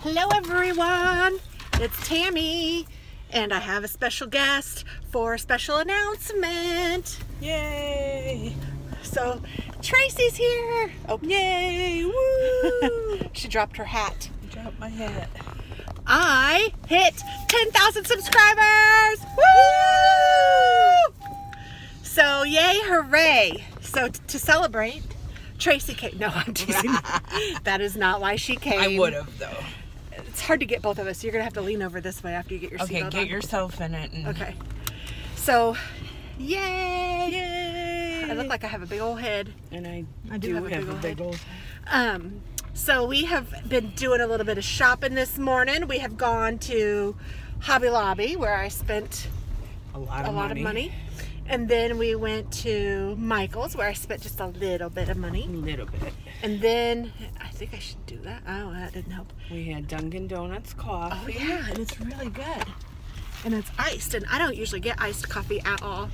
Hello everyone, it's Tammy, and I have a special guest for a special announcement. Yay! So, Tracy's here. Oh, yay! Woo! She dropped her hat. Dropped my hat. I hit 10,000 subscribers! Woo! So, yay, hooray. So, to celebrate, Tracy came. No, I'm teasing. That is not why she came. I would have, though. It's hard to get both of us. You're going to have to lean over this way after you get your seatbelt on. Okay, get yourself in it. Okay. So, yay! Yay! I look like I have a big old head. And I do do have a big old head. So we have been doing a little bit of shopping this morning. We have gone to Hobby Lobby, where I spent a lot of money. And then we went to Michael's, where I spent just a little bit of money. A little bit. And then, I think I should do that. Oh, that didn't help. We had Dunkin' Donuts coffee. Oh, yeah, and it's really good. And it's iced, and I don't usually get iced coffee at all.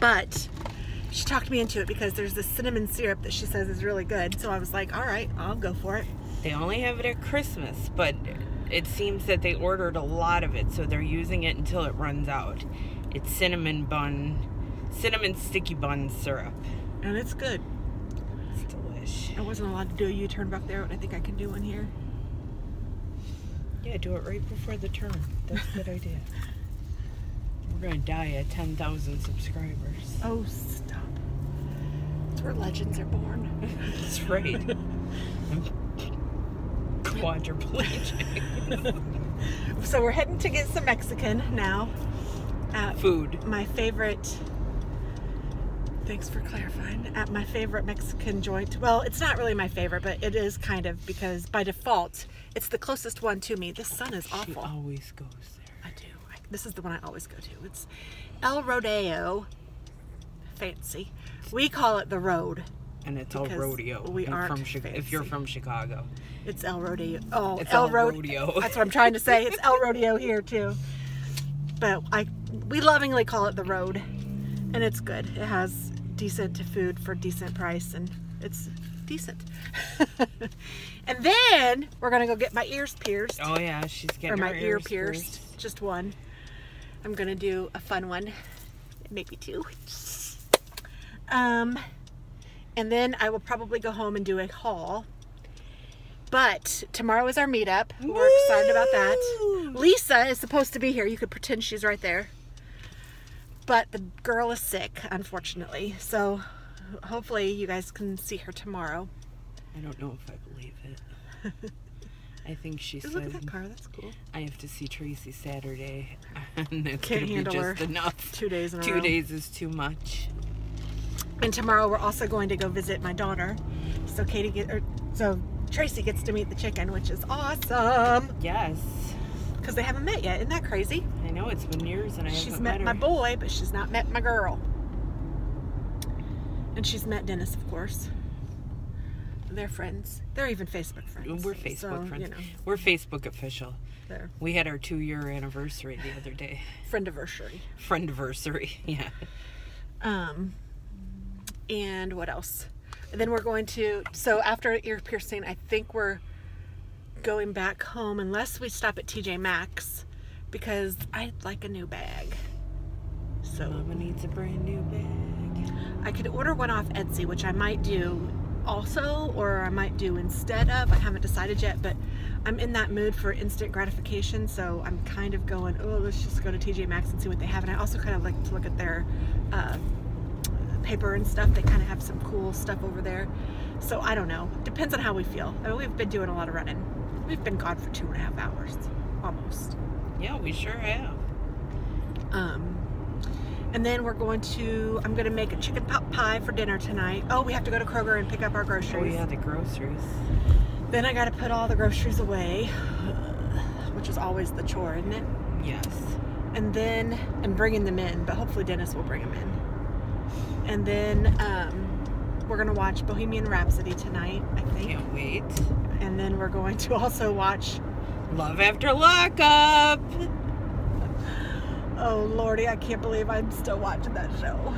But she talked me into it because there's this cinnamon syrup that she says is really good. So I was like, all right, I'll go for it. They only have it at Christmas, but it seems that they ordered a lot of it, so they're using it until it runs out. It's cinnamon sticky bun syrup. And it's good. It's delish. I wasn't allowed to do a U-turn back there, but I think I can do one here. Yeah, do it right before the turn. That's a good idea. We're going to die at 10,000 subscribers. Oh, stop. It's where legends are born. That's right. I'm quadriplegic. So we're heading to get some Mexican now. Food. My favorite... Thanks for clarifying. At my favorite Mexican joint. Well, it's not really my favorite, but it is kind of, because by default, it's the closest one to me. This sun is awful. She always goes there. I do. This is the one I always go to. It's El Rodeo. Fancy. We call it the Road. And it's El Rodeo. We aren't if you're from Chicago. It's El Rodeo. Oh, it's El Rodeo. That's what I'm trying to say. It's El Rodeo here too. But we lovingly call it the Road. And it's good. It has decent food for decent price, and it's decent. And then we're gonna go get my ears pierced. Oh yeah, she's getting or my her ear ears pierced. Just one. I'm gonna do a fun one, maybe two. And then I will probably go home and do a haul. But tomorrow is our meetup. We're excited about that. Lisa is supposed to be here. You could pretend she's right there. But the girl is sick, unfortunately. So hopefully you guys can see her tomorrow. I don't know if I believe it. I think she said, look at that car. That's cool. I have to see Tracy Saturday. And that's Can't going to handle be just her enough. 2 days in a row. 2 days is too much. And tomorrow we're also going to go visit my daughter. So Tracy gets to meet the chicken, which is awesome. Yes. Because they haven't met yet. Isn't that crazy? I know, it's been years and she's haven't met her. my boy, but she's not met my girl. And she's met Dennis, of course. They're friends. They're even Facebook friends. We're Facebook friends. You know, we're Facebook official. there. We had our 2-year anniversary the other day. Friendiversary. Friendiversary, yeah. And what else? And then we're going to, so after ear piercing, I think we're going back home unless we stop at TJ Maxx, because I'd like a new bag. So Mama needs a brand new bag. I could order one off Etsy, which I might do also, or I might do instead of. I haven't decided yet, but I'm in that mood for instant gratification, so I'm kind of going, oh, let's just go to TJ Maxx and see what they have. And I also kind of like to look at their paper and stuff. They kind of have some cool stuff over there. So I don't know. Depends on how we feel. I mean, we've been doing a lot of running. We've been gone for 2.5 hours, almost. Yeah, we sure have. And then I'm going to make a chicken pot pie for dinner tonight. Oh, we have to go to Kroger and pick up our groceries. Oh yeah, the groceries. Then I got to put all the groceries away, which is always the chore, isn't it? Yes. And then, bringing them in, but hopefully Dennis will bring them in. And then we're going to watch Bohemian Rhapsody tonight, I think. Can't wait. And then we're going to also watch Love After Lockup. Oh, Lordy, I can't believe I'm still watching that show.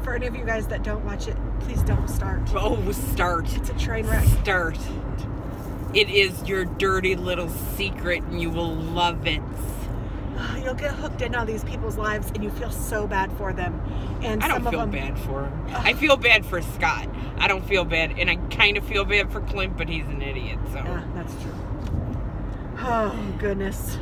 For any of you guys that don't watch it, please don't start. Oh, start. It's a train wreck. Start. It is your dirty little secret, and you will love it. You'll get hooked into all these people's lives, and you feel so bad for them. And I don't some feel of them, bad for him. I feel bad for Scott. I don't feel bad, and I kind of feel bad for Clint, but he's an idiot, so. Yeah, that's true. Oh, goodness.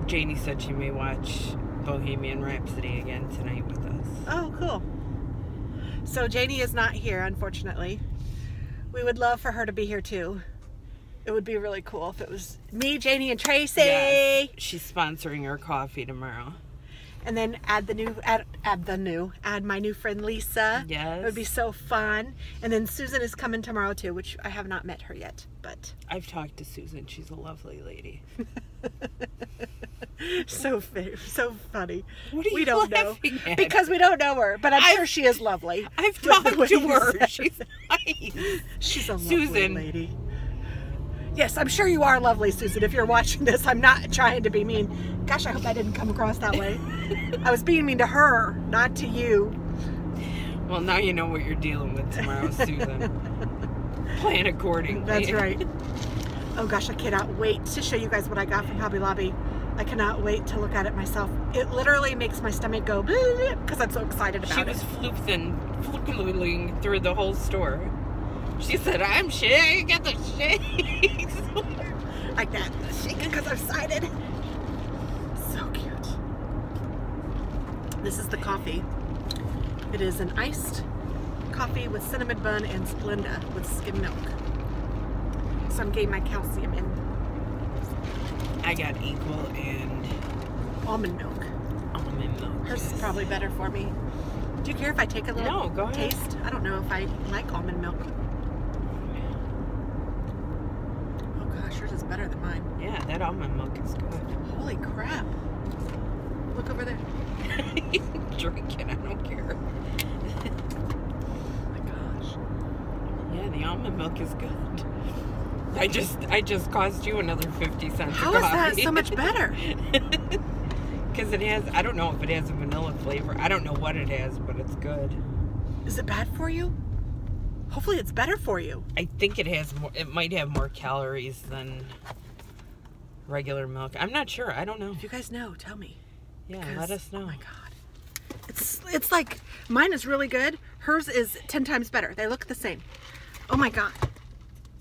Janie said she may watch Bohemian Rhapsody again tonight with us. Oh, cool. So Janie is not here, unfortunately. We would love for her to be here, too. It would be really cool if it was me, Janie, and Tracy. Yes, she's sponsoring her coffee tomorrow. And then add my new friend Lisa. Yes. It would be so fun. And then Susan is coming tomorrow too, which I have not met her yet, but I've talked to Susan. She's a lovely lady. so funny. What are you we don't know laughing at? because we don't know her, but I'm sure she is lovely. I've talked to her. She's nice. She's a lovely Susan. lady. Yes, I'm sure you are lovely, Susan. If you're watching this, I'm not trying to be mean. Gosh, I hope I didn't come across that way. I was being mean to her, not to you. Well, now you know what you're dealing with tomorrow, Susan. Plan accordingly. That's right. Oh gosh, I cannot wait to show you guys what I got from Hobby Lobby. I cannot wait to look at it myself. It literally makes my stomach go because I'm so excited about it. She was floofing through the whole store. She said, I'm shaking, get the shakes. Like that, shaking because I'm excited. So cute. This is the coffee. It is an iced coffee with cinnamon bun and Splenda with skim milk. So I'm getting my calcium in. I got equal and Almond milk. almond milk. Hers is probably better for me. Do you care if I take a little No, go ahead. taste? I don't know if I like almond milk. Oh gosh, yours is better than mine. Yeah, that almond milk is good. Holy crap. Look over there. Drink it, I don't care. Oh my gosh. Yeah, the almond milk is good. I just cost you another 50 cents. How is that so much better? Because it has, I don't know if it has a vanilla flavor. I don't know what it has, but it's good. Is it bad for you? Hopefully it's better for you. I think it has more, it might have more calories than regular milk. I'm not sure. I don't know. If you guys know, tell me. Yeah, Because, let us know. Oh my god. It's like, mine is really good. Hers is 10 times better. They look the same. Oh my god.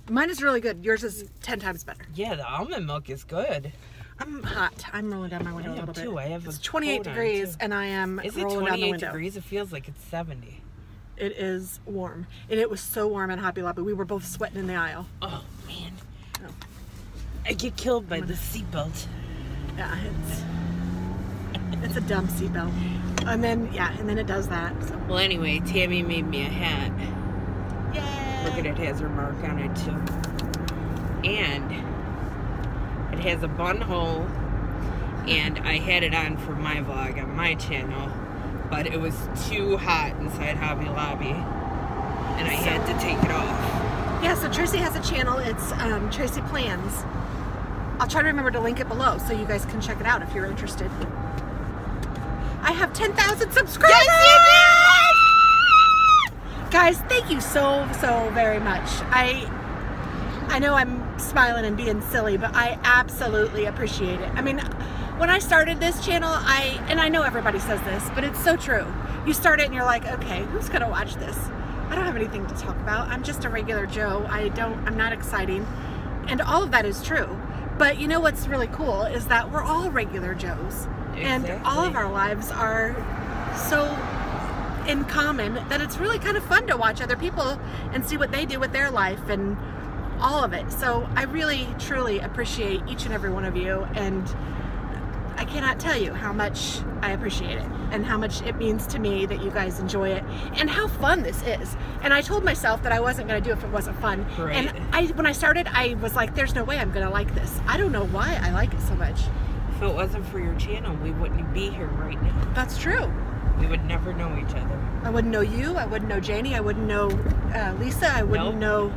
Mine is really good. Yours is 10 times better. Yeah, the almond milk is good. I'm hot. I'm rolling down my window a little bit. Too. I have It's a 28 coat on, degrees too. and I am Is it rolling down the 28 window. degrees? It feels like it's 70. It is warm. And it was so warm at Hobby Lobby. We were both sweating in the aisle. Oh, man. Oh. I get killed by the seatbelt. Yeah, it's a dumb seatbelt. And then it does that. So. Well, anyway, Tammy made me a hat. Yay! Look at it, has her mark on it, too. And it has a bun hole. And I had it on for my vlog on my channel. But it was too hot inside Hobby Lobby. And I had to take it off. Yeah, so Tracy has a channel. It's Tracy Plans. I'll try to remember to link it below so you guys can check it out if you're interested. I have 10,000 subscribers! Yes, you did! Guys, thank you so very much. I know I'm smiling and being silly, but I absolutely appreciate it. I mean, when I started this channel, and I know everybody says this, but it's so true. You start it and you're like, okay, who's gonna watch this? I don't have anything to talk about. I'm just a regular Joe. I'm not exciting. And all of that is true. But you know what's really cool is that we're all regular Joes. Exactly. And all of our lives are so in common that it's really kind of fun to watch other people and see what they do with their life and all of it. So I really, truly appreciate each and every one of you, and I cannot tell you how much I appreciate it and how much it means to me that you guys enjoy it and how fun this is. And I told myself that I wasn't going to do it if it wasn't fun. Right. And when I started, I was like, there's no way I'm going to like this. I don't know why I like it so much. If it wasn't for your channel, we wouldn't be here right now. That's true. We would never know each other. I wouldn't know you. I wouldn't know Janie. I wouldn't know Lisa. I wouldn't know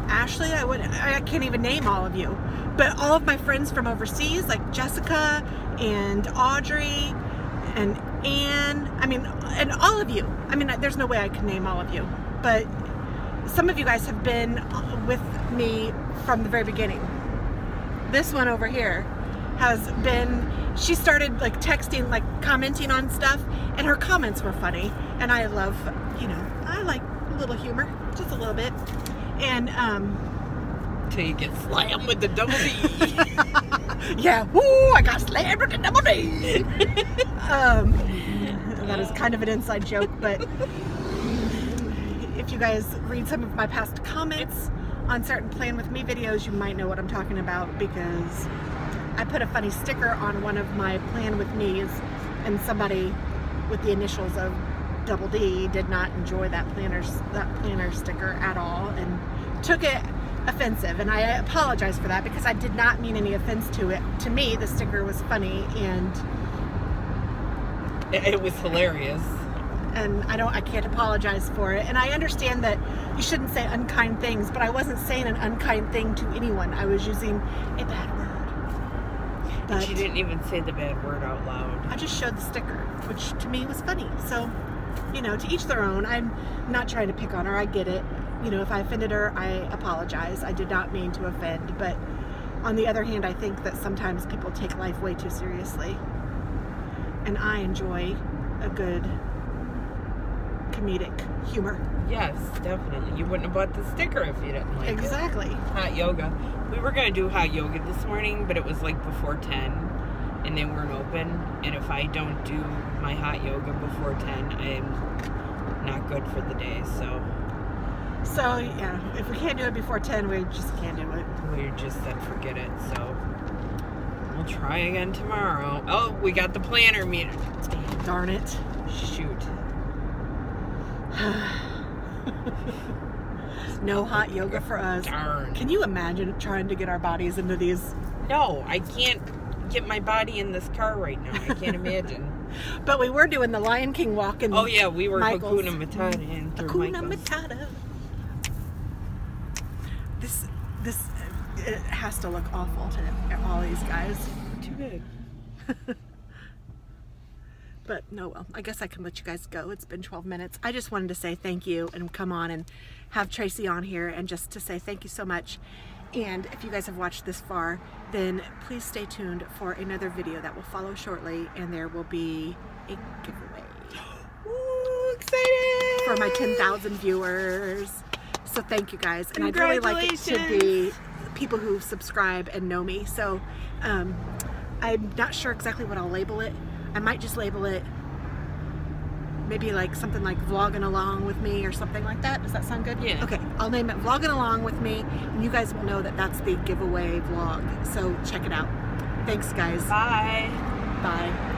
Ashley. I can't even name all of you. But all of my friends from overseas, like Jessica and Audrey and Anne, and all of you. I mean, there's no way I could name all of you. But some of you guys have been with me from the very beginning. This one over here has been, she started like texting, like commenting on stuff, and her comments were funny. And I love, I like a little humor, just a little bit. And, Till you get slammed with the double D. yeah, woo, I got slammed with the double D. That is kind of an inside joke, but if you guys read some of my past comments on certain Plan With Me videos, you might know what I'm talking about, because I put a funny sticker on one of my Plan With Me's, and somebody with the initials of double D did not enjoy that planner sticker at all and took it offensive, and I apologize for that, because I did not mean any offense to it. To me, the sticker was funny, and it was hilarious. And I can't apologize for it. And I understand that you shouldn't say unkind things, but I wasn't saying an unkind thing to anyone. I was using a bad word. But she didn't even say the bad word out loud. I just showed the sticker, which to me was funny. So, to each their own. I'm not trying to pick on her. I get it. If I offended her, I apologize. I did not mean to offend. But on the other hand, I think that sometimes people take life way too seriously. And I enjoy a good comedic humor. Yes, definitely. You wouldn't have bought the sticker if you didn't like Exactly. it. Hot yoga. We were going to do hot yoga this morning, but it was like before 10 and they weren't open. And if I don't do my hot yoga before 10, I'm not good for the day. So yeah, if we can't do it before 10, we just can't do it. We just said forget it. So we'll try again tomorrow. Oh, we got the planner meter. Darn it. Shoot. No hot yoga for us. Darn. Can you imagine trying to get our bodies into these? No, I can't get my body in this car right now. I can't imagine. But we were doing the Lion King walk in. Oh yeah, we were Michael's. Hakuna Matata in through Hakuna Michael's. Matata. This it has to look awful to all these guys. Too good. But no, well, I guess I can let you guys go. It's been 12 minutes. I just wanted to say thank you and come on and have Tracy on here and just to say thank you so much. And if you guys have watched this far, then please stay tuned for another video that will follow shortly, and there will be a giveaway. Ooh, excited! For my 10,000 viewers. So thank you guys. And I'd really like it to be people who subscribe and know me. So I'm not sure exactly what I'll label it. I might just label it maybe like something like vlogging along with me or something like that. Does that sound good? Yeah. Okay, I'll name it vlogging along with me, and you guys will know that that's the giveaway vlog. So check it out. Thanks, guys. Bye. Bye.